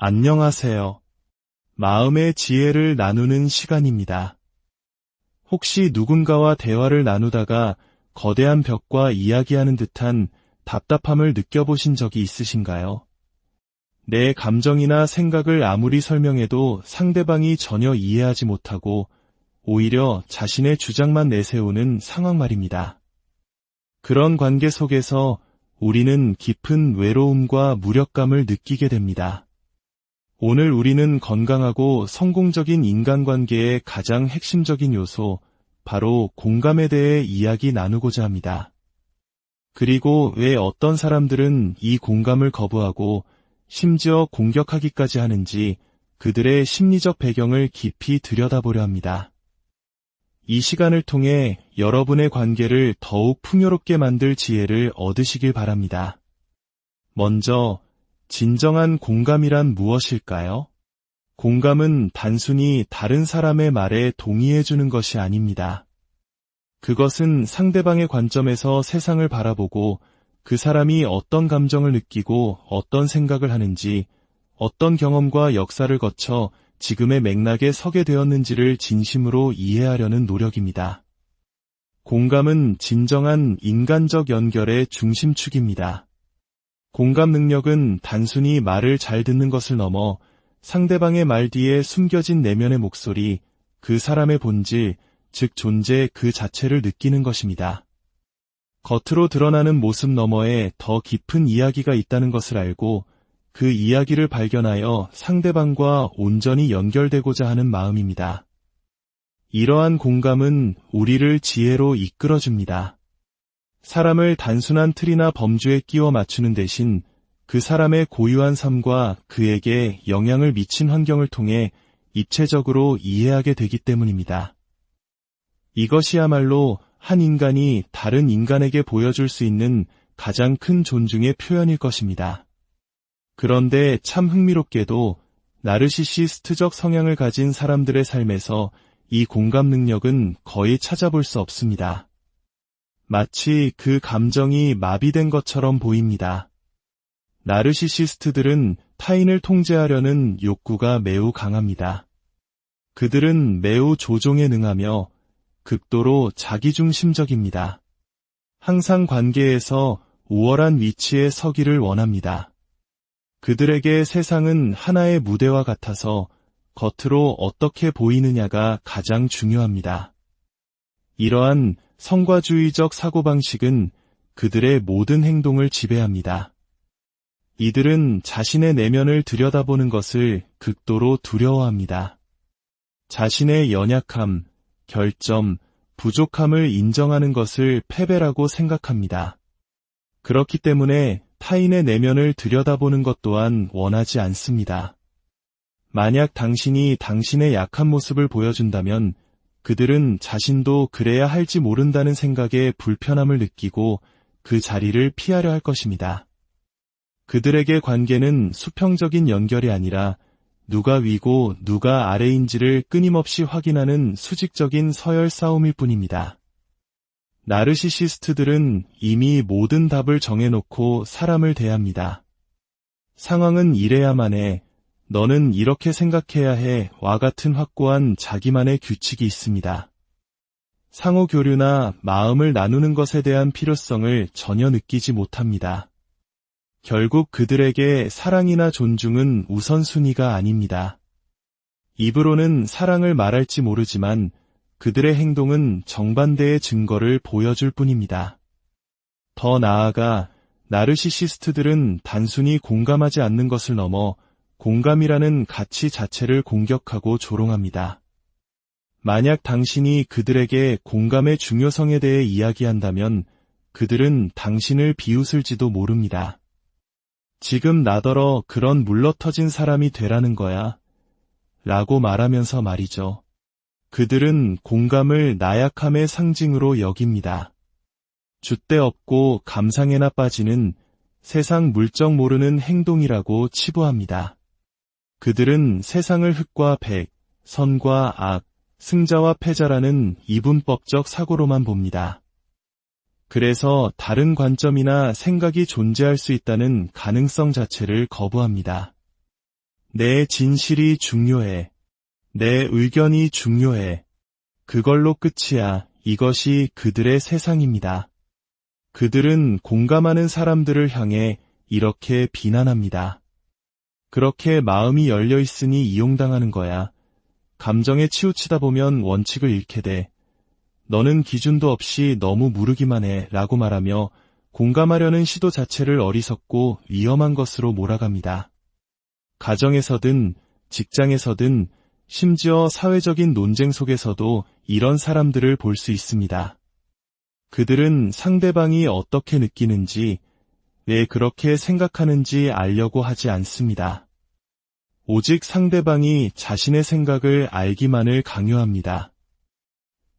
안녕하세요. 마음의 지혜를 나누는 시간입니다. 혹시 누군가와 대화를 나누다가 거대한 벽과 이야기하는 듯한 답답함을 느껴보신 적이 있으신가요? 내 감정이나 생각을 아무리 설명해도 상대방이 전혀 이해하지 못하고 오히려 자신의 주장만 내세우는 상황 말입니다. 그런 관계 속에서 우리는 깊은 외로움과 무력감을 느끼게 됩니다. 오늘 우리는 건강하고 성공적인 인간관계의 가장 핵심적인 요소, 바로 공감에 대해 이야기 나누고자 합니다. 그리고 왜 어떤 사람들은 이 공감을 거부하고 심지어 공격하기까지 하는지 그들의 심리적 배경을 깊이 들여다보려 합니다. 이 시간을 통해 여러분의 관계를 더욱 풍요롭게 만들 지혜를 얻으시길 바랍니다. 먼저, 진정한 공감이란 무엇일까요? 공감은 단순히 다른 사람의 말에 동의해주는 것이 아닙니다. 그것은 상대방의 관점에서 세상을 바라보고 그 사람이 어떤 감정을 느끼고 어떤 생각을 하는지, 어떤 경험과 역사를 거쳐 지금의 맥락에 서게 되었는지를 진심으로 이해하려는 노력입니다. 공감은 진정한 인간적 연결의 중심축입니다. 공감 능력은 단순히 말을 잘 듣는 것을 넘어 상대방의 말 뒤에 숨겨진 내면의 목소리, 그 사람의 본질, 즉 존재 그 자체를 느끼는 것입니다. 겉으로 드러나는 모습 너머에 더 깊은 이야기가 있다는 것을 알고 그 이야기를 발견하여 상대방과 온전히 연결되고자 하는 마음입니다. 이러한 공감은 우리를 지혜로 이끌어줍니다. 사람을 단순한 틀이나 범주에 끼워 맞추는 대신 그 사람의 고유한 삶과 그에게 영향을 미친 환경을 통해 입체적으로 이해하게 되기 때문입니다. 이것이야말로 한 인간이 다른 인간에게 보여줄 수 있는 가장 큰 존중의 표현일 것입니다. 그런데 참 흥미롭게도 나르시시스트적 성향을 가진 사람들의 삶에서 이 공감 능력은 거의 찾아볼 수 없습니다. 마치 그 감정이 마비된 것처럼 보입니다. 나르시시스트들은 타인을 통제하려는 욕구가 매우 강합니다. 그들은 매우 조종에 능하며 극도로 자기중심적입니다. 항상 관계에서 우월한 위치에 서기를 원합니다. 그들에게 세상은 하나의 무대와 같아서 겉으로 어떻게 보이느냐가 가장 중요합니다. 이러한 성과주의적 사고방식은 그들의 모든 행동을 지배합니다. 이들은 자신의 내면을 들여다보는 것을 극도로 두려워합니다. 자신의 연약함, 결점, 부족함을 인정하는 것을 패배라고 생각합니다. 그렇기 때문에 타인의 내면을 들여다보는 것 또한 원하지 않습니다. 만약 당신이 당신의 약한 모습을 보여준다면 그들은 자신도 그래야 할지 모른다는 생각에 불편함을 느끼고 그 자리를 피하려 할 것입니다. 그들에게 관계는 수평적인 연결이 아니라 누가 위고 누가 아래인지를 끊임없이 확인하는 수직적인 서열 싸움일 뿐입니다. 나르시시스트들은 이미 모든 답을 정해놓고 사람을 대합니다. 상황은 이래야만 해, 너는 이렇게 생각해야 해 와 같은 확고한 자기만의 규칙이 있습니다. 상호 교류나 마음을 나누는 것에 대한 필요성을 전혀 느끼지 못합니다. 결국 그들에게 사랑이나 존중은 우선순위가 아닙니다. 입으로는 사랑을 말할지 모르지만 그들의 행동은 정반대의 증거를 보여줄 뿐입니다. 더 나아가 나르시시스트들은 단순히 공감하지 않는 것을 넘어 공감이라는 가치 자체를 공격하고 조롱합니다. 만약 당신이 그들에게 공감의 중요성에 대해 이야기한다면 그들은 당신을 비웃을지도 모릅니다. 지금 나더러 그런 물러터진 사람이 되라는 거야 라고 말하면서 말이죠. 그들은 공감을 나약함의 상징으로 여깁니다. 줏대 없고 감상에나 빠지는 세상 물정 모르는 행동이라고 치부합니다. 그들은 세상을 흑과 백, 선과 악, 승자와 패자라는 이분법적 사고로만 봅니다. 그래서 다른 관점이나 생각이 존재할 수 있다는 가능성 자체를 거부합니다. 내 진실이 중요해. 내 의견이 중요해. 그걸로 끝이야. 이것이 그들의 세상입니다. 그들은 공감하는 사람들을 향해 이렇게 비난합니다. 그렇게 마음이 열려 있으니 이용당하는 거야. 감정에 치우치다 보면 원칙을 잃게 돼. 너는 기준도 없이 너무 무르기만 해 라고 말하며 공감하려는 시도 자체를 어리석고 위험한 것으로 몰아갑니다. 가정에서든 직장에서든 심지어 사회적인 논쟁 속에서도 이런 사람들을 볼 수 있습니다. 그들은 상대방이 어떻게 느끼는지, 왜 그렇게 생각하는지 알려고 하지 않습니다. 오직 상대방이 자신의 생각을 알기만을 강요합니다.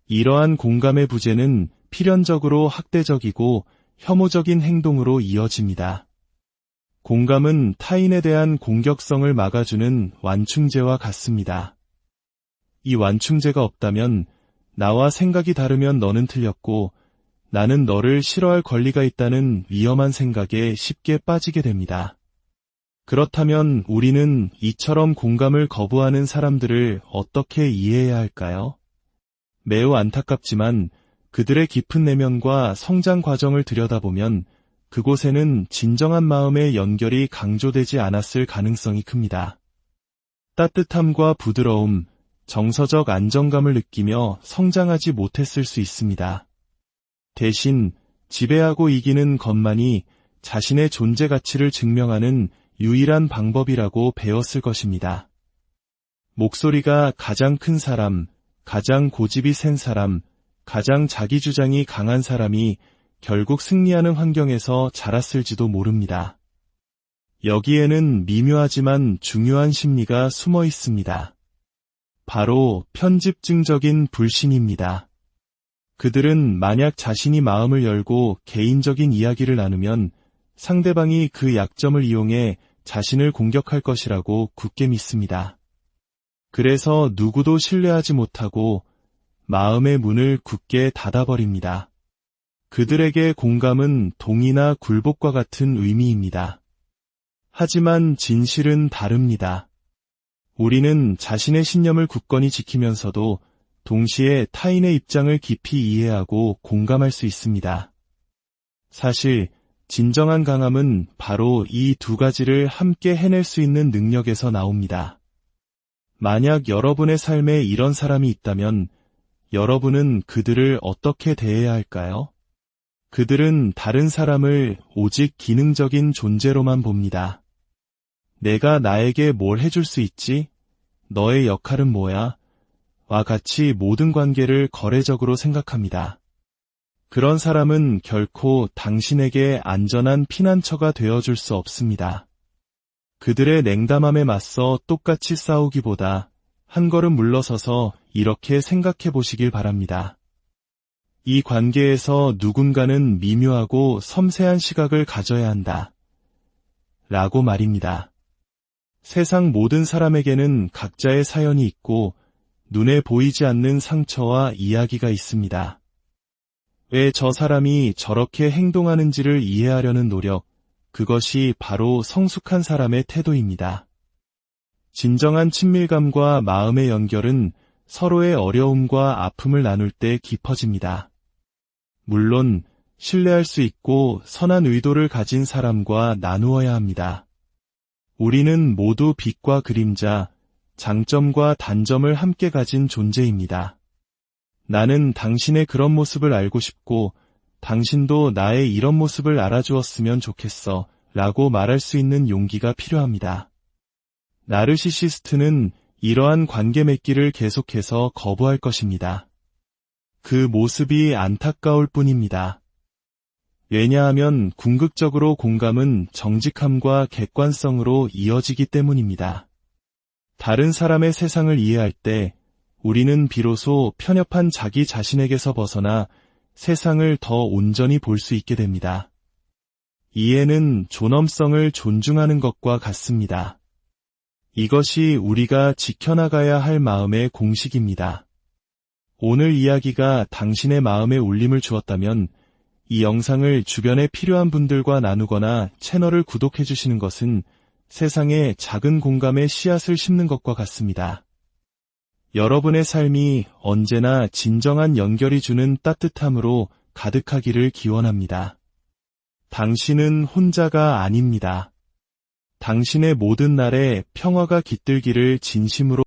이러한 공감의 부재는 필연적으로 학대적이고 혐오적인 행동으로 이어집니다. 공감은 타인에 대한 공격성을 막아주는 완충제와 같습니다. 이 완충제가 없다면 나와 생각이 다르면 너는 틀렸고 나는 너를 싫어할 권리가 있다는 위험한 생각에 쉽게 빠지게 됩니다. 그렇다면 우리는 이처럼 공감을 거부하는 사람들을 어떻게 이해해야 할까요? 매우 안타깝지만 그들의 깊은 내면과 성장 과정을 들여다보면 그곳에는 진정한 마음의 연결이 강조되지 않았을 가능성이 큽니다. 따뜻함과 부드러움, 정서적 안정감을 느끼며 성장하지 못했을 수 있습니다. 대신 지배하고 이기는 것만이 자신의 존재 가치를 증명하는 유일한 방법이라고 배웠을 것입니다. 목소리가 가장 큰 사람, 가장 고집이 센 사람, 가장 자기 주장이 강한 사람이 결국 승리하는 환경에서 자랐을지도 모릅니다. 여기에는 미묘하지만 중요한 심리가 숨어 있습니다. 바로 편집증적인 불신입니다. 그들은 만약 자신이 마음을 열고 개인적인 이야기를 나누면 상대방이 그 약점을 이용해 자신을 공격할 것이라고 굳게 믿습니다. 그래서 누구도 신뢰하지 못하고 마음의 문을 굳게 닫아버립니다. 그들에게 공감은 동의나 굴복과 같은 의미입니다. 하지만 진실은 다릅니다. 우리는 자신의 신념을 굳건히 지키면서도 동시에 타인의 입장을 깊이 이해하고 공감할 수 있습니다. 사실 진정한 강함은 바로 이 두 가지를 함께 해낼 수 있는 능력에서 나옵니다. 만약 여러분의 삶에 이런 사람이 있다면 여러분은 그들을 어떻게 대해야 할까요? 그들은 다른 사람을 오직 기능적인 존재로만 봅니다. 내가 나에게 뭘 해줄 수 있지? 너의 역할은 뭐야? 와 같이 모든 관계를 거래적으로 생각합니다. 그런 사람은 결코 당신에게 안전한 피난처가 되어줄 수 없습니다. 그들의 냉담함에 맞서 똑같이 싸우기보다 한 걸음 물러서서 이렇게 생각해 보시길 바랍니다. 이 관계에서 누군가는 미묘하고 섬세한 시각을 가져야 한다. 라고 말입니다. 세상 모든 사람에게는 각자의 사연이 있고 눈에 보이지 않는 상처와 이야기가 있습니다. 왜 저 사람이 저렇게 행동하는지를 이해하려는 노력, 그것이 바로 성숙한 사람의 태도입니다. 진정한 친밀감과 마음의 연결은 서로의 어려움과 아픔을 나눌 때 깊어집니다. 물론 신뢰할 수 있고 선한 의도를 가진 사람과 나누어야 합니다. 우리는 모두 빛과 그림자, 장점과 단점을 함께 가진 존재입니다. 나는 당신의 그런 모습을 알고 싶고 당신도 나의 이런 모습을 알아주었으면 좋겠어 라고 말할 수 있는 용기가 필요합니다. 나르시시스트는 이러한 관계 맺기를 계속해서 거부할 것입니다. 그 모습이 안타까울 뿐입니다. 왜냐하면 궁극적으로 공감은 정직함과 객관성으로 이어지기 때문입니다. 다른 사람의 세상을 이해할 때 우리는 비로소 편협한 자기 자신에게서 벗어나 세상을 더 온전히 볼 수 있게 됩니다. 이해는 존엄성을 존중하는 것과 같습니다. 이것이 우리가 지켜나가야 할 마음의 공식입니다. 오늘 이야기가 당신의 마음에 울림을 주었다면 이 영상을 주변에 필요한 분들과 나누거나 채널을 구독해 주시는 것은 세상에 작은 공감의 씨앗을 심는 것과 같습니다. 여러분의 삶이 언제나 진정한 연결이 주는 따뜻함으로 가득하기를 기원합니다. 당신은 혼자가 아닙니다. 당신의 모든 날에 평화가 깃들기를 진심으로